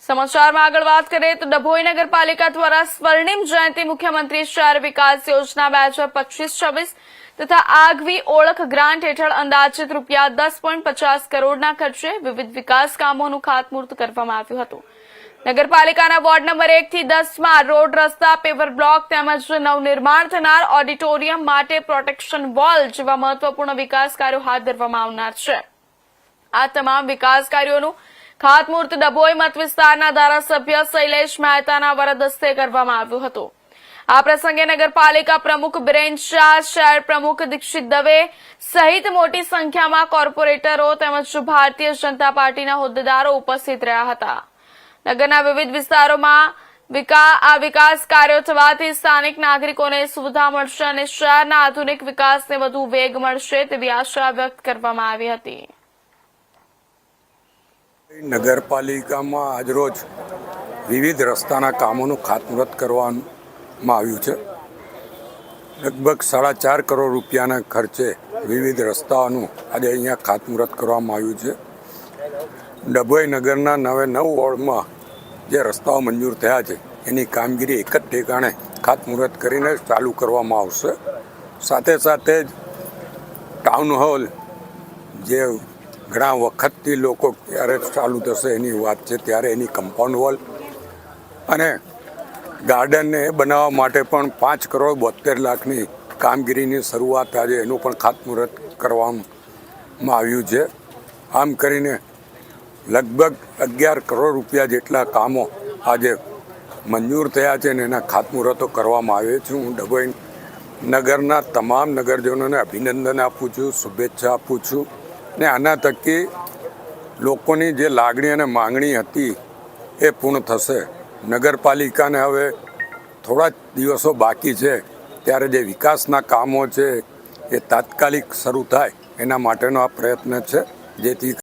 સમાચારમાં આગળ વાત કરીએ તો ડભોઈ નગરપાલિકા દ્વારા સ્વર્ણિમ જયંતિ મુખ્યમંત્રી શહેર વિકાસ યોજના 2025-26 તથા આગવી ઓળખ ગ્રાન્ટ હેઠળ અંદાજિત રૂપિયા 10.50 કરોડના ખર્ચે વિવિધ વિકાસ કામોનું ખાતમુહૂર્ત કરવામાં આવ્યું હતું। નગરપાલિકાના વોર્ડ નંબર 1 થી 10માં રોડ, રસ્તા, પેવર બ્લોક તેમજ નવનિર્માણ થનાર ઓડિટોરિયમ માટે પ્રોટેક્શન વોલ જેવા મહત્વપૂર્ણ વિકાસ કાર્યો હાથ ધરવામાં આવનાર છે। આ તમામ વિકાસ કાર્યોનું ખાતમુહૂર્ત ડભોઈ મત વિસ્તારના ધારાસભ્ય શૈલેષ મહેતાના વરદ હસ્તે કરવામાં આવ્યું હતું। આ પ્રસંગે નગરપાલિકા પ્રમુખ બિરેન શાહ, શહેર પ્રમુખ દીક્ષિત દવે સહિત મોટી સંખ્યામાં કોર્પોરેટરો તેમજ ભારતીય જનતા પાર્ટીના હોદ્દેદારો ઉપસ્થિત રહ્યા હતા। નગરના વિવિધ વિસ્તારોમાં આ વિકાસ કાર્યો થવાથી સ્થાનિક નાગરિકોને સુવિધા મળશે અને શહેરના આધુનિક વિકાસને વધુ વેગ મળશે તેવી આશા વ્યક્ત કરવામાં આવી હતી। નગરપાલિકામાં આજરોજ વિવિધ રસ્તાના કામોનું ખાતમુહૂર્ત કરવામાં આવ્યું છે। લગભગ 4.5 કરોડ રૂપિયાના ખર્ચે વિવિધ રસ્તાઓનું આજે અહીંયા ખાતમુહૂર્ત કરવામાં આવ્યું છે। ડભોઈ નગરના 9 વોર્ડમાં જે રસ્તાઓ મંજૂર થયા છે એની કામગીરી એક જ ઠેકાણે ખાતમુહૂર્ત કરીને ચાલુ કરવામાં આવશે। સાથે સાથે જ ટાઉન હોલ જે ઘણા વખતથી લોકો ક્યારે ચાલુ થશે એની વાત છે ત્યારે એની કમ્પાઉન્ડ વોલ અને ગાર્ડનને બનાવવા માટે પણ 5 કરોડ 72 લાખની કામગીરીની શરૂઆત આજે એનું પણ ખાતમુહૂર્ત કરવામાં આવ્યું છે। આમ કરીને લગભગ 11 કરોડ રૂપિયા જેટલા કામો આજે મંજૂર થયા છે અને એના ખાતમુહૂર્તો કરવામાં આવે છે। હું ડભોઈ નગરના તમામ નગરજનોને અભિનંદન આપું છું, શુભેચ્છા આપું છું ને આના થકી લોકોની જે લાગણી અને માંગણી હતી એ પૂર્ણ થશે। નગરપાલિકાને હવે થોડા જ દિવસો બાકી છે ત્યારે જે વિકાસના કામો છે એ તાત્કાલિક શરૂ થાય એના માટેનો આ પ્રયત્ન છે, જેથી